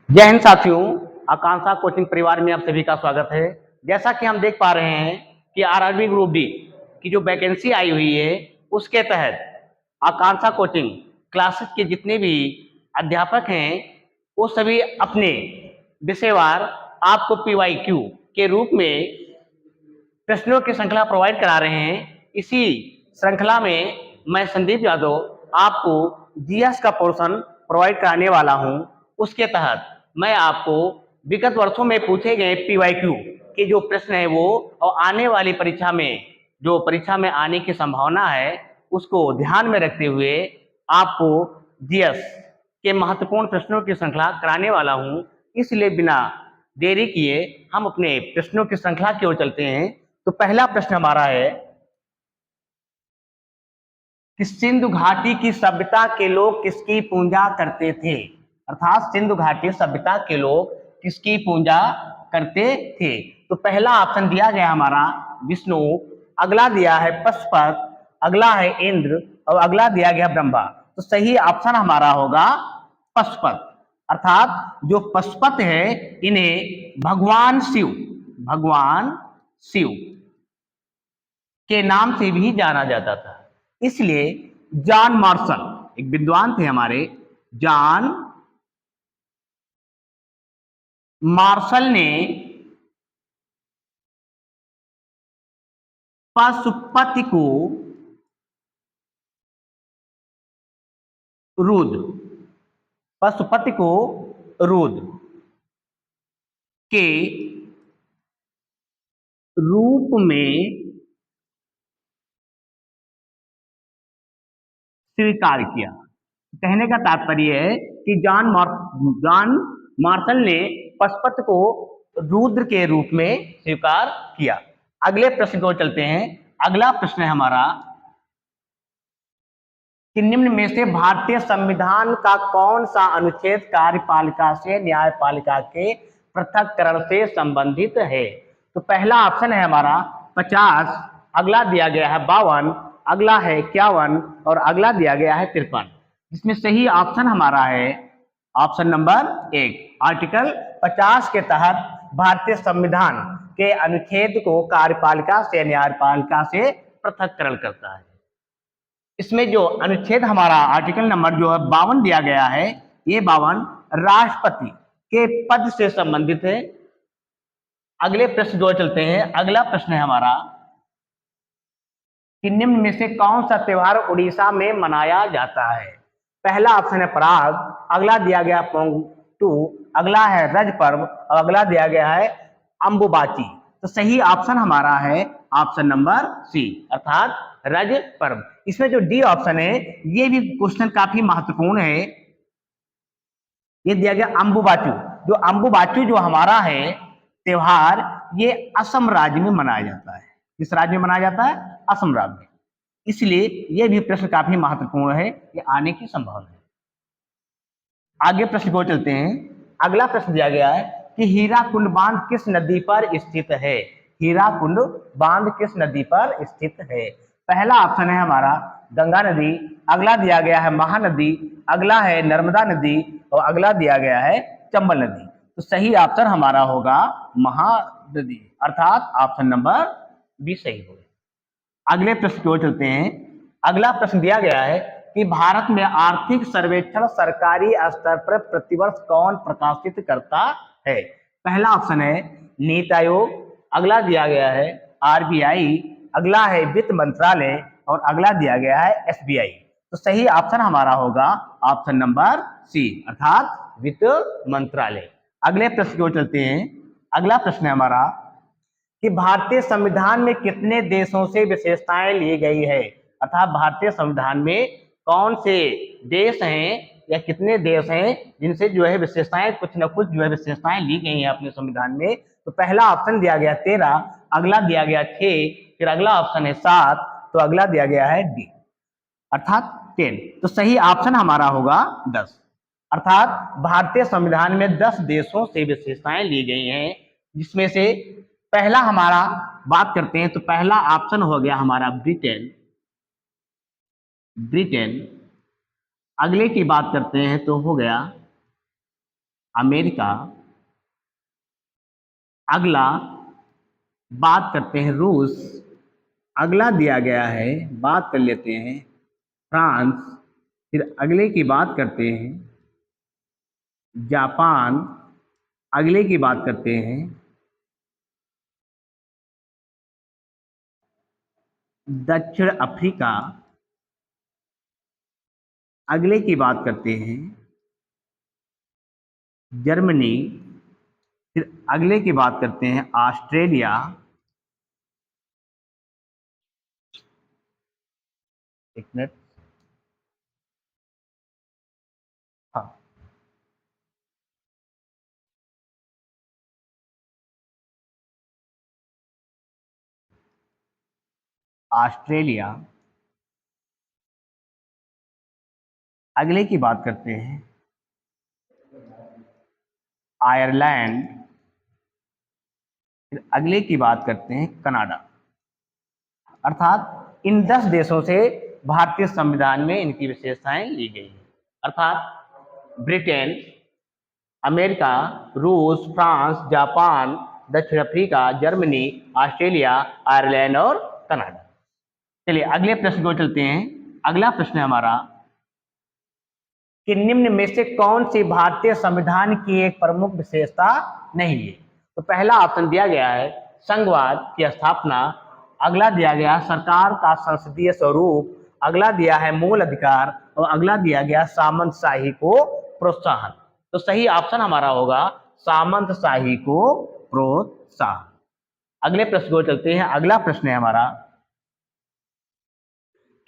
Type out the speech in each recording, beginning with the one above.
जय हिंद साथियों। आकांक्षा कोचिंग परिवार में आप सभी का स्वागत है। जैसा कि हम देख पा रहे हैं कि आरआरबी ग्रुप डी की जो वैकेंसी आई हुई है उसके तहत आकांक्षा कोचिंग क्लासेस के जितने भी अध्यापक हैं वो सभी अपने विषयवार आपको पीवाईक्यू के रूप में प्रश्नों की श्रृंखला प्रोवाइड करा रहे हैं। इसी श्रृंखला में मैं संदीप यादव आपको जीएस का पोर्शन प्रोवाइड कराने वाला हूं। उसके तहत मैं आपको विगत वर्षों में पूछे गए पीवाईक्यू के जो प्रश्न है वो और आने वाली परीक्षा में जो परीक्षा में आने की संभावना है उसको ध्यान में रखते हुए आपको जीएस के महत्वपूर्ण प्रश्नों की श्रृंखला कराने वाला हूं। इसलिए बिना देरी किए हम अपने प्रश्नों की श्रृंखला की ओर चलते हैं। तो पहला प्रश्न हमारा है कि सिंधु घाटी की सभ्यता के लोग किसकी पूजा करते थे। अर्थात सिंधु घाटी सभ्यता के लोग किसकी पूजा करते थे। तो पहला ऑप्शन दिया गया हमारा विष्णु, अगला दिया है पशुपत, अगला है इंद्र और अगला दिया गया ब्रह्मा। तो सही ऑप्शन हमारा होगा पशुपत। अर्थात जो पशुपत है इन्हें भगवान शिव के नाम से भी जाना जाता था। इसलिए जॉन मार्शल एक विद्वान थे हमारे, जॉन मार्शल ने पशुपति को रुद्र पशुपति को रुद्र के रूप में स्वीकार किया। कहने का तात्पर्य है कि जॉन मार्शल ने पशुपति को रुद्र के रूप में स्वीकार किया। अगले प्रश्न को चलते हैं। अगला प्रश्न है हमारा कि निम्न में से भारतीय संविधान का कौन सा अनुच्छेद कार्यपालिका से न्यायपालिका के पृथक्करण से संबंधित है। तो पहला ऑप्शन है हमारा 50, अगला दिया गया है 52, अगला है 51 और अगला दिया गया है 53। इसमें सही ऑप्शन हमारा है ऑप्शन नंबर 1। आर्टिकल 50 के तहत भारतीय संविधान के अनुच्छेद को कार्यपालिका से न्यायपालिका से पृथक्करण करता है। इसमें जो अनुच्छेद हमारा आर्टिकल नंबर जो है 52 दिया गया है, ये 52 राष्ट्रपति के पद से संबंधित है। अगले प्रश्न जो चलते हैं। अगला प्रश्न है हमारा कि निम्न में से कौन सा त्योहार उड़ीसा में मनाया जाता है। पहला ऑप्शन है पराग, अगला दिया गया पोंगटू, अगला है रज पर्व और अगला दिया गया है अंबुबाची। तो सही ऑप्शन हमारा है ऑप्शन नंबर सी, अर्थात रज पर्व। इसमें जो डी ऑप्शन है ये भी क्वेश्चन काफी महत्वपूर्ण है। ये दिया गया अंबुबाचू। जो अंबुबाचू जो हमारा है त्योहार, ये असम राज्य में मनाया जाता है। किस राज्य में मनाया जाता है? असम राज्य में। इसलिए यह भी प्रश्न काफी महत्वपूर्ण है, ये आने की संभावना है। आगे प्रश्न को चलते हैं। अगला प्रश्न दिया गया है कि हीराकुंड बांध किस नदी पर स्थित है। हीराकुंड बांध किस नदी पर स्थित है। पहला ऑप्शन है हमारा गंगा नदी, अगला दिया गया है महानदी, अगला है नर्मदा नदी और अगला दिया गया है चंबल नदी। तो सही ऑप्शन हमारा होगा महानदी, अर्थात ऑप्शन नंबर बी सही होगा। अगले प्रश्न की ओर चलते हैं। अगला प्रश्न दिया गया है कि भारत में आर्थिक सर्वेक्षण सरकारी स्तर पर प्रतिवर्ष कौन प्रकाशित करता है। पहला ऑप्शन है नीति आयोग, अगला दिया गया है आरबीआई, अगला है वित्त मंत्रालय और अगला दिया गया है एसबीआई। तो सही ऑप्शन हमारा होगा ऑप्शन नंबर सी, अर्थात वित्त मंत्रालय। अगले प्रश्न की ओर चलते हैं। अगला प्रश्न है हमारा कि भारतीय संविधान में कितने देशों से विशेषताएं ली गई है। अर्थात भारतीय संविधान में कौन से देश हैं या कितने देश हैं जिनसे जो है विशेषताएं कुछ न कुछ जो है विशेषताएं ली गई हैं अपने संविधान में। तो पहला ऑप्शन दिया गया 13, अगला दिया गया 6, फिर अगला ऑप्शन है 7, तो अगला दिया गया है डी, अर्थात 10। तो सही ऑप्शन हमारा होगा 10, अर्थात भारतीय संविधान में 10 देशों से विशेषताएं ली गई हैं। जिसमें से पहला हमारा बात करते हैं तो पहला ऑप्शन हो गया हमारा ब्रिटेन। ब्रिटेन। अगले की बात करते हैं तो हो गया अमेरिका, अगला बात करते हैं रूस, अगला दिया गया है, बात कर लेते हैं फ्रांस, फिर अगले की बात करते हैं जापान, अगले की बात करते हैं दक्षिण अफ्रीका, अगले की बात करते हैं जर्मनी, फिर अगले की बात करते हैं ऑस्ट्रेलिया, एक मिनट, हाँ, ऑस्ट्रेलिया, अगले की बात करते हैं आयरलैंड, फिर अगले की बात करते हैं कनाडा। अर्थात इन 10 देशों से भारतीय संविधान में इनकी विशेषताएं ली गई हैं। अर्थात ब्रिटेन, अमेरिका, रूस, फ्रांस, जापान, दक्षिण अफ्रीका, जर्मनी, ऑस्ट्रेलिया, आयरलैंड और कनाडा। चलिए अगले प्रश्न को चलते हैं। अगला प्रश्न है हमारा कि निम्न में से कौन सी भारतीय संविधान की एक प्रमुख विशेषता नहीं है। तो पहला ऑप्शन दिया गया है संघवाद की स्थापना, अगला दिया गया सरकार का संसदीय स्वरूप, अगला दिया है मूल अधिकार और अगला दिया गया सामंतशाही को प्रोत्साहन। तो सही ऑप्शन हमारा होगा सामंतशाही को प्रोत्साहन। अगले प्रश्न को चलते हैं। अगला प्रश्न है हमारा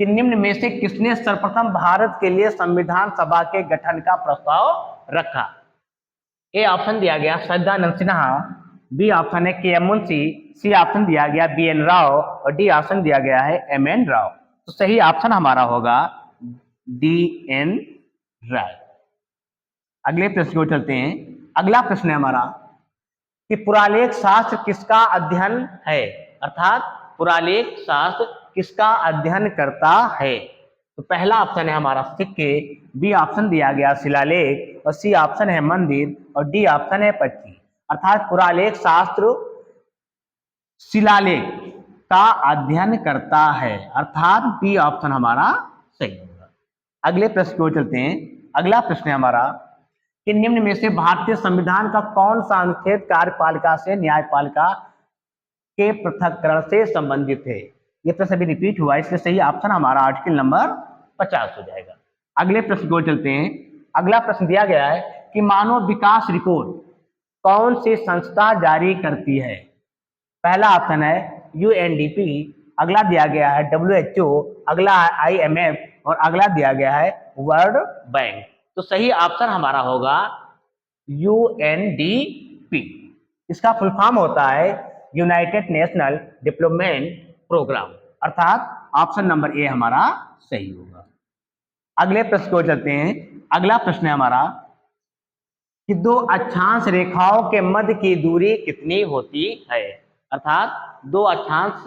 कि निम्न में से किसने सर्वप्रथम भारत के लिए संविधान सभा के गठन का प्रस्ताव रखा। ए ऑप्शन दिया गया सच्चिदानंद सिन्हा, बी ऑप्शन है के.एम. मुंशी, सी ऑप्शन दिया गया बी.एन. राव और डी ऑप्शन दिया गया है एम.एन. राव। तो सही ऑप्शन हमारा होगा डी.एन. राय। अगले प्रश्न को चलते हैं। अगला प्रश्न है हमारा कि पुरालेख शास्त्र किसका अध्ययन है। अर्थात पुरालेख शास्त्र किसका अध्ययन करता है। तो पहला ऑप्शन है हमारा सिक्के, बी ऑप्शन दिया गया शिलालेख और सी ऑप्शन है मंदिर और डी ऑप्शन है पट्टी। अर्थात पुरालेख शास्त्र शिलालेख का अध्ययन करता है, अर्थात बी ऑप्शन हमारा सही होगा। अगले प्रश्न को चलते हैं। अगला प्रश्न है हमारा कि निम्न में से भारतीय संविधान का कौन सा अनुच्छेद कार्यपालिका से न्यायपालिका के पृथक्करण से संबंधित है। ये प्रश्न अभी रिपीट हुआ, इसलिए सही ऑप्शन हमारा आर्टिकल नंबर 50 हो जाएगा। अगले प्रश्न को चलते हैं। अगला प्रश्न दिया गया है कि मानव विकास रिपोर्ट कौन सी संस्था जारी करती है। पहला ऑप्शन है यूएनडीपी, अगला दिया गया है WHO, अगला IMF और अगला दिया गया है वर्ल्ड बैंक। तो सही ऑप्शन हमारा होगा UNDP। इसका फुल फॉर्म होता है यूनाइटेड नेशनल डेवलपमेंट प्रोग्राम, अर्थात ऑप्शन नंबर ए हमारा सही होगा। अगले प्रश्न को चलते हैं। अगला प्रश्न है हमारा कि दो अक्षांश रेखाओं के मध्य की दूरी कितनी होती है। अर्थात दो अक्षांश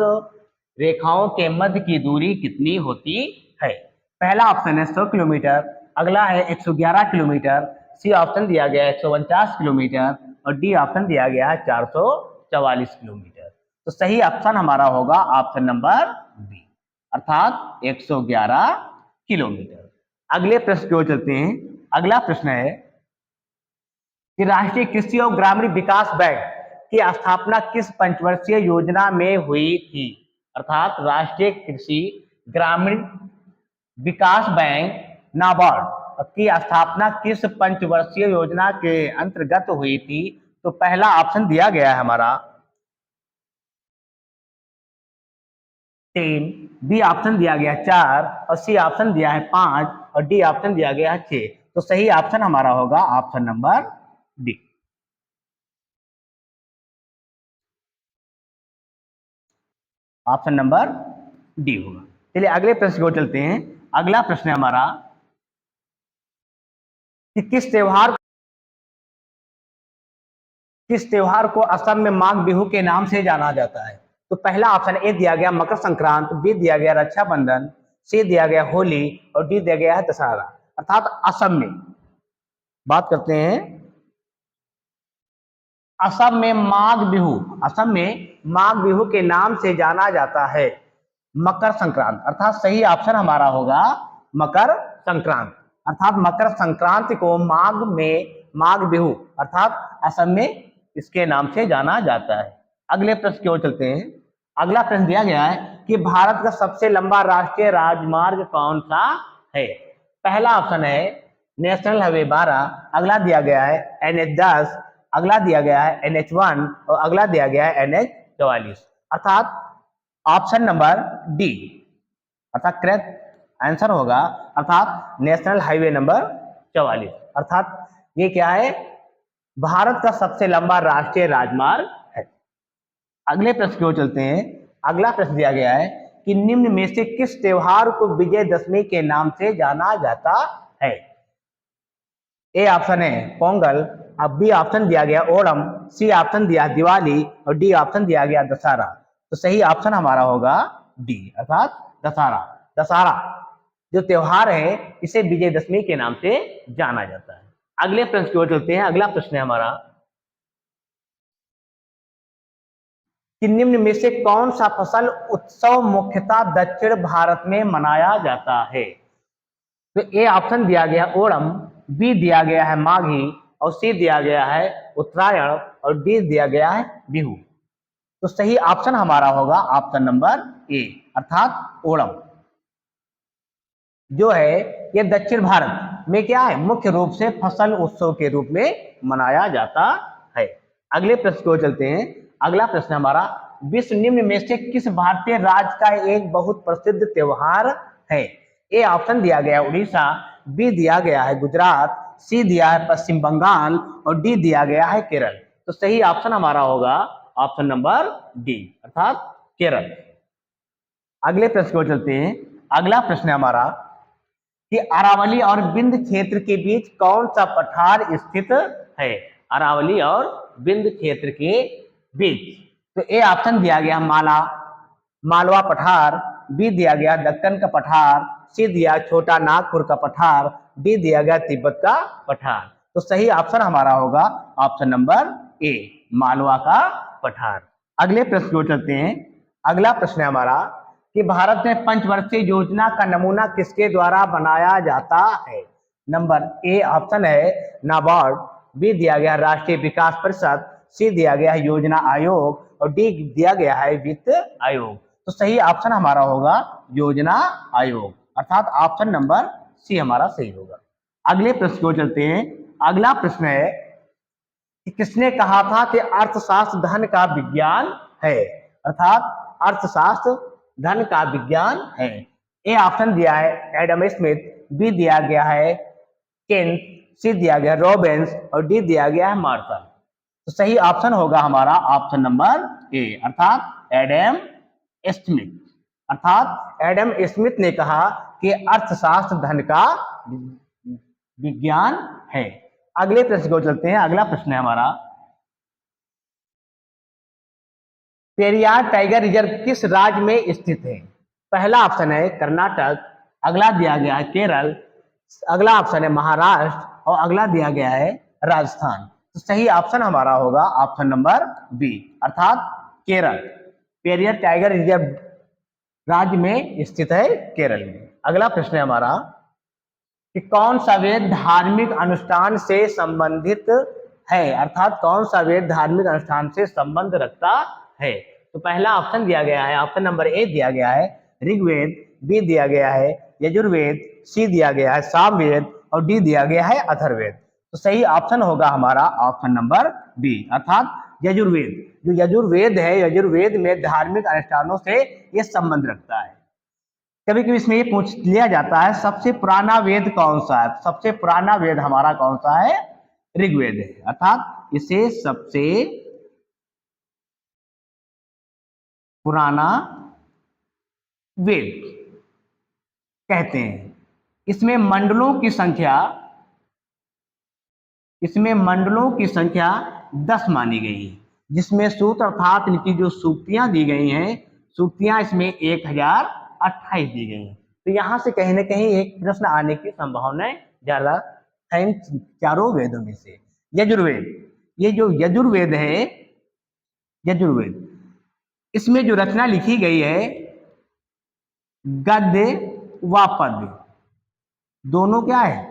रेखाओं के मध्य की दूरी कितनी होती है। पहला ऑप्शन है 100 किलोमीटर, अगला है 111 किलोमीटर, सी ऑप्शन दिया गया है 149 किलोमीटर और डी ऑप्शन दिया गया है 444 किलोमीटर। तो सही ऑप्शन हमारा होगा ऑप्शन नंबर बी, अर्थात 111 किलोमीटर। अगले प्रश्न की ओर चलते हैं। अगला प्रश्न है कि राष्ट्रीय कृषि और ग्रामीण विकास बैंक की स्थापना किस पंचवर्षीय योजना में हुई थी। अर्थात राष्ट्रीय कृषि ग्रामीण विकास बैंक नाबार्ड की स्थापना किस पंचवर्षीय योजना के अंतर्गत हुई थी। तो पहला ऑप्शन दिया गया है हमारा 3, बी ऑप्शन दिया गया 4 और सी ऑप्शन दिया है 5 और डी ऑप्शन दिया गया है 6। तो सही ऑप्शन हमारा होगा option number D, option number D होगा। चलिए अगले प्रश्न को चलते हैं। अगला प्रश्न है हमारा कि किस त्योहार को असम में माघ बिहू के नाम से जाना जाता है। तो पहला ऑप्शन ए दिया गया मकर संक्रांति, बी दिया गया रक्षाबंधन, सी दिया गया होली और डी दिया गया है दशहरा। अर्थात असम में बात करते हैं असम में माघ बिहू, असम में माघ बिहू के नाम से जाना जाता है मकर संक्रांत, अर्थात सही ऑप्शन हमारा होगा मकर संक्रांत। अर्थात मकर संक्रांति को माघ में माघ बिहू अर्थात असम में इसके नाम से जाना जाता है। अगले प्रश्न की ओर चलते हैं। अगला प्रश्न दिया गया है कि भारत का सबसे लंबा राष्ट्रीय राजमार्ग कौन सा है। पहला ऑप्शन है नेशनल हाईवे 12, अगला दिया गया है NH10, अगला दिया गया है NH1 और अगला दिया गया है NH44, अर्थात ऑप्शन नंबर डी अर्थात करेक्ट आंसर होगा अर्थात नेशनल हाईवे नंबर 44, अर्थात ये क्या है भारत का सबसे लंबा राष्ट्रीय राजमार्ग है। अगले प्रश्न की ओर चलते हैं। अगला प्रश्न दिया गया है कि निम्न में से किस त्योहार को विजयदशमी के नाम से जाना जाता है। ए ऑप्शन है पोंगल, अब बी ऑप्शन दिया गया ओणम, सी ऑप्शन दिया दिवाली और डी ऑप्शन दिया गया दशहरा। तो सही ऑप्शन हमारा होगा डी अर्थात दशहरा। दशहरा जो त्योहार है इसे विजयदशमी के नाम से जाना जाता है। अगले प्रश्न की ओर चलते हैं। अगला प्रश्न है हमारा कि निम्न में से कौन सा फसल उत्सव मुख्यतः दक्षिण भारत में मनाया जाता है। तो ए ऑप्शन दिया गया ओणम, बी दिया गया है माघी और सी दिया गया है उत्तरायण और डी दिया गया है बिहू। तो सही ऑप्शन हमारा होगा ऑप्शन नंबर ए अर्थात ओणम जो है ये दक्षिण भारत में क्या है मुख्य रूप से फसल उत्सव के रूप में मनाया जाता है। अगले प्रश्न की ओर चलते हैं। अगला प्रश्न हमारा विश्व निम्न में से किस भारतीय राज्य का एक बहुत प्रसिद्ध त्योहार है। ए ऑप्शन दिया गया उड़ीसा, बी दिया गया है गुजरात, सी दिया है पश्चिम बंगाल और डी दिया गया है केरल। तो सही ऑप्शन हमारा होगा ऑप्शन नंबर डी अर्थात केरल। अगले प्रश्न की ओर चलते हैं। अगला प्रश्न है हमारा कि अरावली और विंध्य क्षेत्र के बीच कौन सा पठार स्थित है। अरावली और विंध्य क्षेत्र के बीच तो ए ऑप्शन दिया गया मालवा पठार, बी दिया गया दक्कन का पठार, सी दिया छोटा नागपुर का पठार, डी दिया गया तिब्बत का पठार। तो सही ऑप्शन हमारा होगा ऑप्शन नंबर ए मालवा का पठार। अगले प्रश्न की ओर चलते हैं। अगला प्रश्न है हमारा कि भारत में पंचवर्षीय योजना का नमूना किसके द्वारा बनाया जाता है। नंबर ए ऑप्शन है नाबार्ड, बी दिया गया राष्ट्रीय विकास परिषद, सी दिया गया है योजना आयोग और डी दिया गया है वित्त आयोग। तो सही ऑप्शन हमारा होगा योजना आयोग अर्थात ऑप्शन नंबर सी हमारा सही होगा। अगले प्रश्न की ओर चलते हैं। अगला प्रश्न है कि किसने कहा था कि अर्थशास्त्र धन का विज्ञान है। अर्थात अर्थशास्त्र धन का विज्ञान है। ए ऑप्शन दिया है एडम स्मिथ, बी दिया गया है केंट, सी दिया गया रॉबिन्स और डी दिया गया है मार्शल। तो सही ऑप्शन होगा हमारा ऑप्शन नंबर ए अर्थात एडम स्मिथ। अर्थात एडम स्मिथ ने कहा कि अर्थशास्त्र धन का विज्ञान है। अगले प्रश्न को चलते हैं। अगला प्रश्न है हमारा पेरियार टाइगर रिजर्व किस राज्य में स्थित है। पहला ऑप्शन है कर्नाटक, अगला दिया गया है केरल, अगला ऑप्शन है महाराष्ट्र और अगला दिया गया है राजस्थान। तो सही ऑप्शन हमारा होगा ऑप्शन नंबर बी अर्थात केरल। पेरियार टाइगर रिजर्व राज्य में स्थित है केरल में। अगला प्रश्न है हमारा कि कौन सा वेद धार्मिक अनुष्ठान से संबंधित है। अर्थात कौन सा वेद धार्मिक अनुष्ठान से संबंध रखता है। तो पहला ऑप्शन दिया गया है ऑप्शन नंबर ए दिया गया है ऋग्वेद, बी दिया गया है यजुर्वेद, सी दिया गया है सामवेद और डी दिया गया है अथर्ववेद। तो सही ऑप्शन होगा हमारा ऑप्शन नंबर बी अर्थात यजुर्वेद। जो यजुर्वेद है यजुर्वेद में धार्मिक अनुष्ठानों से यह संबंध रखता है। कभी कभी इसमें ये पूछ लिया जाता है सबसे पुराना वेद कौन सा है। सबसे पुराना वेद हमारा कौन सा है ऋग्वेद है अर्थात इसे सबसे पुराना वेद कहते हैं। इसमें मंडलों की संख्या 10 मानी गई है, जिसमें सूत्र अर्थात इनकी जो सूक्तियां दी गई हैं सूक्तियां इसमें 1028 दी गई हैं। तो यहां से कहीं ना कहीं एक प्रश्न आने की संभावना ज्यादा है इन चारों वेदों में से। ये जो यजुर्वेद है, यजुर्वेद, इसमें जो रचना लिखी गई है गद्य व पद्य दोनों क्या है,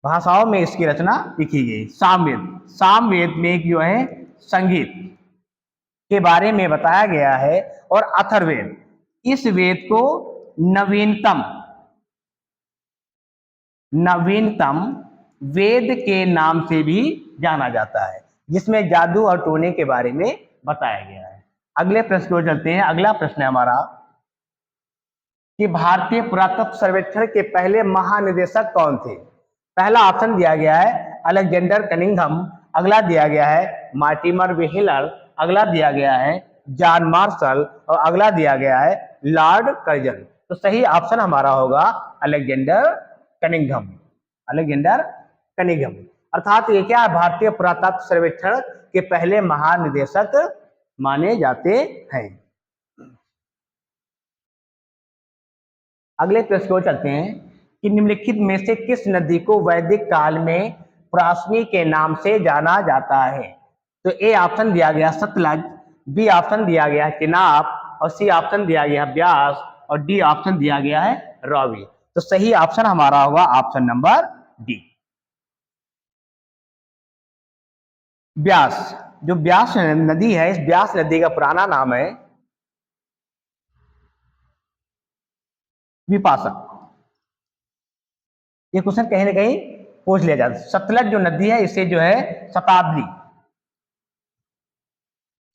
भाषाओं में इसकी रचना लिखी गई। सामवेद, सामवेद में जो है संगीत के बारे में बताया गया है। और अथर्ववेद, इस वेद को नवीनतम वेद के नाम से भी जाना जाता है, जिसमें जादू और टोने के बारे में बताया गया है। अगले प्रश्न को चलते हैं। अगला प्रश्न है हमारा कि भारतीय पुरातत्व सर्वेक्षण के पहले महानिदेशक कौन थे। पहला ऑप्शन दिया गया है अलेक्जेंडर कनिंघम, अगला दिया गया है मार्टिमर व्हीलर, अगला दिया गया है जॉन मार्शल और अगला दिया गया है लॉर्ड कर्जन। तो सही ऑप्शन हमारा होगा अलेक्जेंडर कनिंघम, अलेक्जेंडर कनिंघम। अर्थात ये क्या है, भारतीय पुरातत्व सर्वेक्षण के पहले महानिदेशक माने जाते हैं। अगले प्रश्न को चलते हैं कि निम्नलिखित में से किस नदी को वैदिक काल में प्रासनी के नाम से जाना जाता है। तो ए ऑप्शन दिया गया सतलज, बी ऑप्शन दिया गया चिनाब और सी ऑप्शन दिया गया ब्यास और डी ऑप्शन दिया गया है रावी। तो सही ऑप्शन हमारा होगा ऑप्शन नंबर डी, ब्यास। जो ब्यास नदी है, इस ब्यास नदी का पुराना नाम है विपाशक। ये क्वेश्चन कहीं ना कहीं पूछ लिया जाता है। सतलज जो नदी है इसे जो है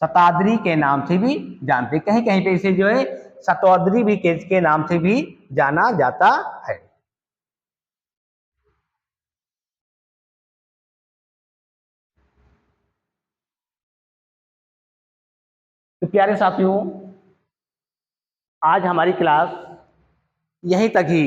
शताद्री के नाम से भी जानते, कहीं कहीं पे इसे जो है शतोद्री भी के नाम से भी जाना जाता है। तो प्यारे साथियों, आज हमारी क्लास यहीं तक ही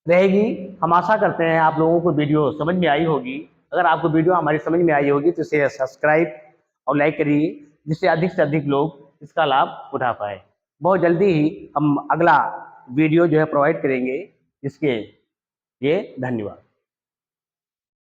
रहेगी। हम आशा करते हैं आप लोगों को वीडियो समझ में आई होगी। अगर आपको वीडियो हमारी समझ में आई होगी तो इसे सब्सक्राइब और लाइक करिए, जिससे अधिक से अधिक लोग इसका लाभ उठा पाए। बहुत जल्दी ही हम अगला वीडियो जो है प्रोवाइड करेंगे। इसके लिए धन्यवाद।